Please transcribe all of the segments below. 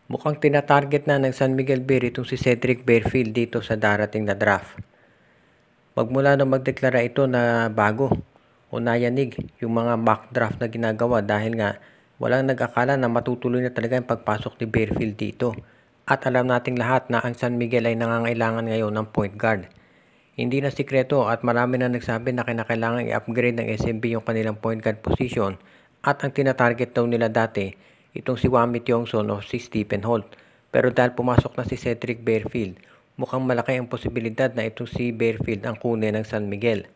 Mukhang tina-target na ng San Miguel Bear itong si Cedric Barefield dito sa darating na draft. Magmula nung magdeklara ito na bago o nayanig yung mga mock draft na ginagawa dahil nga walang nag-akala na matutuloy na talaga yung pagpasok ni Barefield dito. At alam nating lahat na ang San Miguel ay nangangailangan ngayon ng point guard. Hindi na sikreto at marami na nagsabi na kinakailangan i-upgrade ng SMB yung kanilang point guard position at ang tina-target daw nila dati itong si Wami Tiongson o si Stephen Holt. Pero dahil pumasok na si Cedric Barefield, mukhang malaki ang posibilidad na itong si Barefield ang kunin ng San Miguel.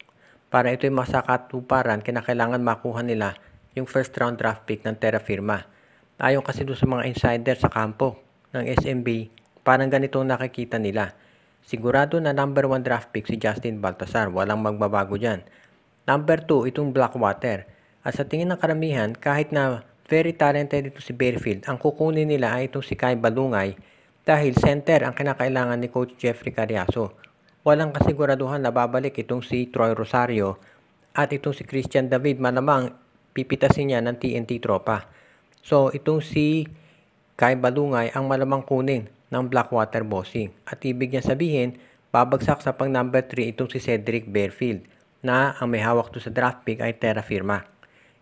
Para ito'y masakatuparan, kinakailangan makuha nila yung first round draft pick ng Terra Firma. Ayon kasi doon sa mga insider sa kampo ng SMB, parang ganito nakikita nila. Sigurado na number 1 draft pick si Justin Baltasar, walang magbabago dyan. Number 2, itong Blackwater. At sa tingin ng karamihan, kahit na very talented ito si Barefield, ang kukunin nila ay itong si Kai Balungay dahil center ang kinakailangan ni Coach Jeffrey Cariaso. Walang kasiguraduhan na babalik itong si Troy Rosario at itong si Christian David, malamang pipitasin niya ng TNT tropa. So itong si Kai Balungay ang malamang kunin ng Blackwater Bossing. At ibig niya sabihin, babagsak sa pang number 3 itong si Cedric Barefield na ang may hawak to sa draft pick ay Terra Firma.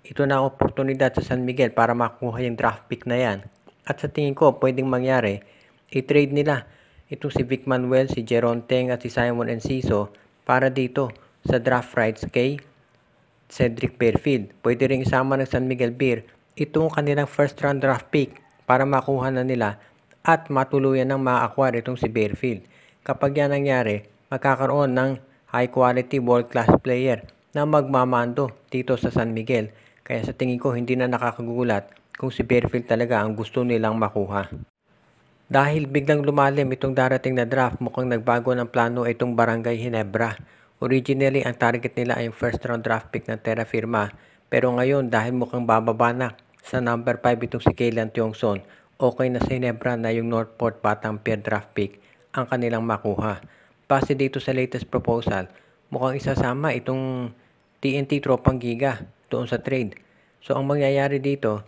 Ito na ang oportunidad sa San Miguel para makuha yung draft pick na yan. At sa tingin ko, pwedeng mangyari, i-trade nila itong si Vic Manuel, si Jeron Teng at si Simon Enciso para dito sa draft rights kay Cedric Barefield. Pwede rin isama ng San Miguel Bear itong kanilang first round draft pick para makuha na nila at matuluyan ng ma-acquire itong si Barefield. Kapag yan nangyari, magkakaroon ng high quality world class player na magmamando dito sa San Miguel. Kaya sa tingin ko hindi na nakakagulat kung si Barefield talaga ang gusto nilang makuha. Dahil biglang lumalim itong darating na draft, mukhang nagbago ng plano itong Barangay Ginebra. Originally, ang target nila ay yung first round draft pick ng Terra Firma. Pero ngayon, dahil mukhang bababa na sa number 5 itong si Kaylan Tiongson, okay na sa Ginebra na yung Northport Batang Pier draft pick ang kanilang makuha. Base dito sa latest proposal, mukhang isasama itong TNT Tropang Giga doon sa trade. So ang mangyayari dito,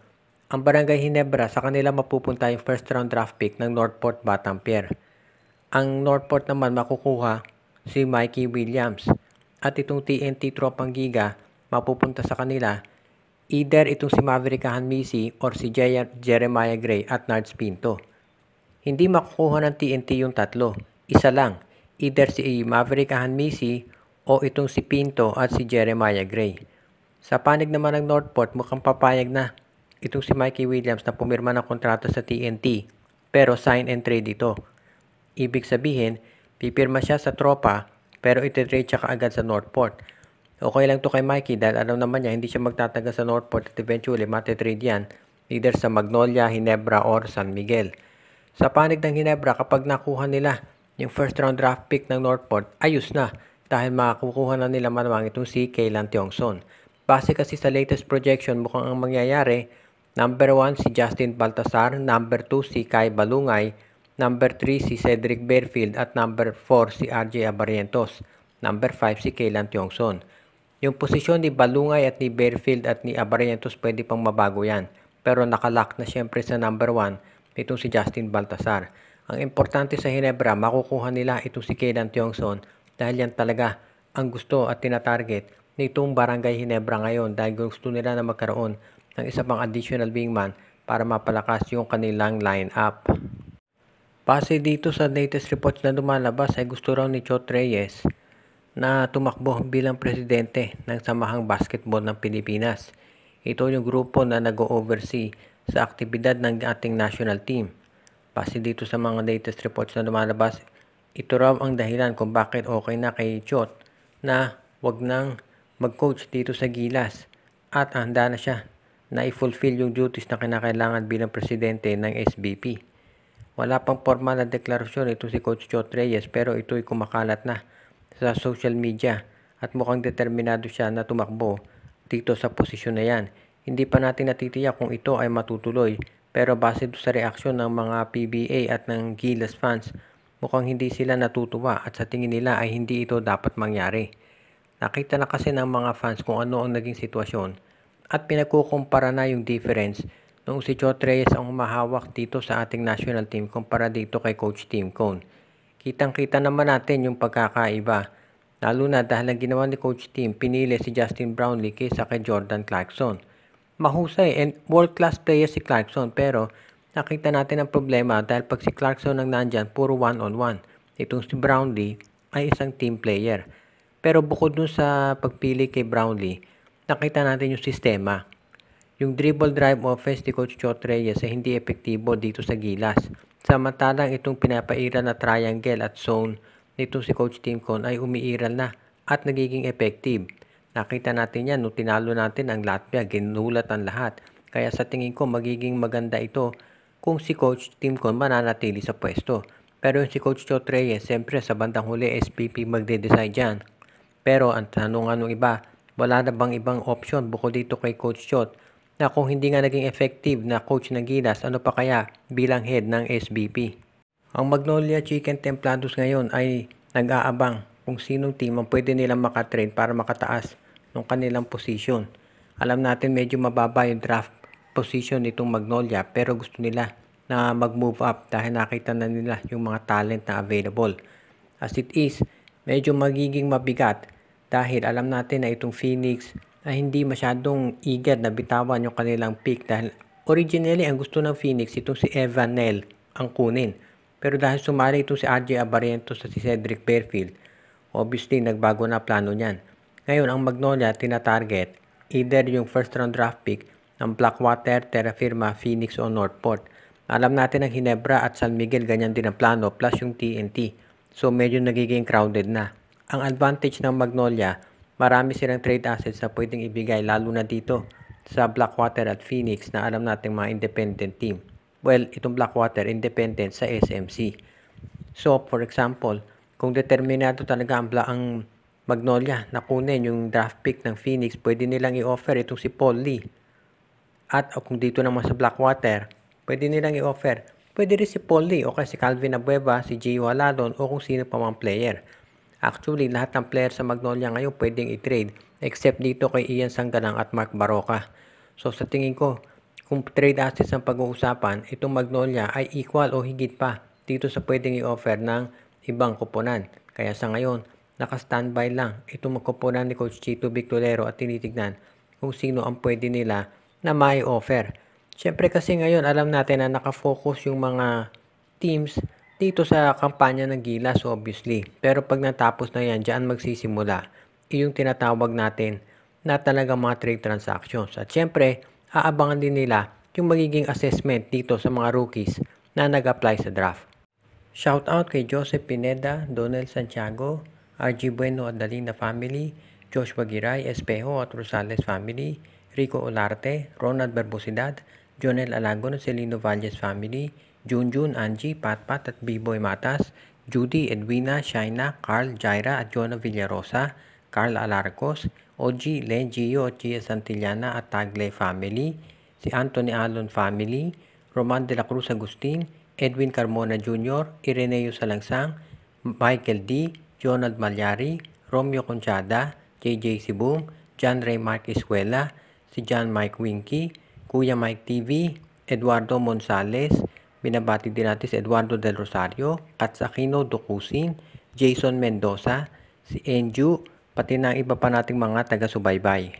ang Barangay Ginebra sa kanila mapupunta yung first round draft pick ng Northport Batang Pier. Ang Northport naman makukuha si Mikey Williams at itong TNT Tropang Giga mapupunta sa kanila either itong si Maverick Hanmisi or si Jeremiah Gray at Nards Pinto. Hindi makukuha ng TNT yung tatlo. Isa lang. Either si Maverick Hanmisi o itong si Pinto at si Jeremiah Gray. Sa panig naman ng Northport, mukhang papayag na itong si Mikey Williams na pumirma ng kontrata sa TNT. Pero sign and trade ito. Ibig sabihin, pipirma siya sa tropa pero ititrade siya kaagad sa Northport. Okay lang to kay Mikey dahil alam naman niya hindi siya magtataga sa Northport at eventually matitrade yan either sa Magnolia, Ginebra or San Miguel. Sa panig ng Ginebra, kapag nakuha nila yung first round draft pick ng Northport, ayos na dahil makakukuha na nila malamang itong si Kaylan Tiongson. Base kasi sa latest projection, mukhang ang mangyayari, number 1 si Justin Baltasar, number 2 si Kai Balungay, number 3 si Cedric Barefield at number 4 si RJ Abarrientos, number 5 si Kaylan Tiongson. Yung posisyon ni Balungay at ni Barefield at ni Abarrientos pwede pang mabago yan. Pero nakalock na syempre sa number 1 itong si Justin Baltasar. Ang importante sa Ginebra, makukuha nila itong si Kaylan Tiongson dahil yan talaga ang gusto at tinatarget nitong Barangay Ginebra ngayon dahil gusto nila na magkaroon ng isa pang additional wingman para mapalakas yung kanilang line-up. Base dito sa latest reports na lumalabas ay gusto raw ni Chot Reyes na tumakbo bilang presidente ng Samahang Basketball ng Pilipinas. Ito yung grupo na nag-oversee sa aktibidad ng ating national team. Base dito sa mga latest reports na lumalabas, ito raw ang dahilan kung bakit okay na kay Chot na wag nang mag-coach dito sa Gilas at handa na siya na i-fulfill yung duties na kinakailangan bilang presidente ng SBP. Wala pang formal na deklarasyon ito si Coach Chot Reyes pero ito'y kumakalat na sa social media at mukhang determinado siya na tumakbo dito sa posisyon na yan. Hindi pa natin natitiyak kung ito ay matutuloy pero base sa reaksyon ng mga PBA at ng Gilas fans, mukhang hindi sila natutuwa at sa tingin nila ay hindi ito dapat mangyari. Nakita na kasi ng mga fans kung ano ang naging sitwasyon at pinagkukumpara na yung difference noong si Chot Reyes ang humahawak dito sa ating national team kumpara dito kay Coach Tim Cone. Kitang-kita naman natin yung pagkakaiba. Lalo na dahil ang ginawa ni Coach Tim, pinili si Justin Brownlee kaysa kay Jordan Clarkson. Mahusay and world-class player si Clarkson, pero nakita natin ang problema dahil pag si Clarkson ang nandyan, puro one-on-one. Itong si Brownlee ay isang team player. Pero bukod dun sa pagpili kay Brownlee, nakita natin yung sistema. Yung dribble drive offense ni Coach Chot Reyes ay hindi epektibo dito sa Gilas. Samantalang itong pinapairal na triangle at zone nitong si Coach Tim Cone ay umiiral na at nagiging effective. Nakita natin yan nung tinalo natin ang Latvia, ginulat ang lahat. Kaya sa tingin ko magiging maganda ito kung si Coach Tim Cone mananatili sa pwesto. Pero yung si Coach Chot Reyes, siyempre sa bandang huli SPP magde-decide dyan. Pero ang tanong ng iba, wala na bang ibang option bukod dito kay Coach Chot? Na kung hindi nga naging effective na coach ng Gilas, ano pa kaya bilang head ng SBP? Ang Magnolia Chicken Templados ngayon ay nag-aabang kung sinong team ang pwede nilang makatrade para makataas ng kanilang position. Alam natin medyo mababa yung draft position nitong Magnolia, pero gusto nila na mag-move up dahil nakita na nila yung mga talent na available. As it is, medyo magiging mabigat dahil alam natin na itong Phoenix ay hindi masyadong eager na bitawan yung kanilang pick dahil originally ang gusto ng Phoenix itong si Evan Nell ang kunin. Pero dahil sumali itong si RJ Abarientos at si Cedric Fairfield, obviously nagbago na plano niyan. Ngayon ang Magnolia tinatarget either yung first round draft pick ng Blackwater, Terra Firma, Phoenix o Northport. Alam natin ang Ginebra at San Miguel ganyan din ang plano plus yung TNT. So medyo nagiging crowded na. Ang advantage ng Magnolia, marami silang trade assets na pwedeng ibigay lalo na dito sa Blackwater at Phoenix na alam nating mga independent team. Well, itong Blackwater independent sa SMC. So, for example, kung determinado talaga ang Magnolia na kunin yung draft pick ng Phoenix, pwede nilang i-offer itong si Paul Lee. At kung dito naman sa Blackwater, pwede nilang i-offer. Pwede rin si Paul Lee o kaya si Calvin Abueva, si Gio Aladon o kung sino pa mang player. Actually, lahat ng player sa Magnolia ngayon pwedeng i-trade except dito kay Ian Sanggalang at Mark Baroka. So sa tingin ko, kung trade assets ang pag-uusapan, itong Magnolia ay equal o higit pa dito sa pwedeng i-offer ng ibang kuponan. Kaya sa ngayon, naka-standby lang itong kuponan ni Coach Chito Victorero at tinitignan kung sino ang pwede nila na may offer. Siyempre kasi ngayon alam natin na nakafocus yung mga teams dito sa kampanya ng Gilas obviously. Pero pag natapos na yan, dyan magsisimula yung tinatawag natin na talagang mga trade transactions. At syempre, aabangan din nila yung magiging assessment dito sa mga rookies na nag-apply sa draft. Shoutout kay Joseph Pineda, Donel Santiago, RG Bueno at Dalina family, Joshua Giray, Espejo at Rosales family, Rico Olarte, Ronald Barbosidad, Jonel Alagon at Celino Valles family, Junjun, Angie, Patpat at B-Boy Matas, Judy, Edwina, Shaina, Carl, Jaira at Jonah Villarosa, Carl Alarcos, OG, Len, Gio at Gia Santillana at Tagle family, si Anthony Alon family, Roman de la Cruz Agustin, Edwin Carmona Jr., Ireneo Salangsang, Michael D., Jonald Malyari, Romeo Conchada, JJ Sibung, John Ray Mark Iscuela, si John Mike Winky, Kuya Mike TV, Eduardo Monsales, binabati din natin si Eduardo Del Rosario, Katsakino Dukusin, Jason Mendoza, si Enju, pati na iba pa nating mga taga-subaybay.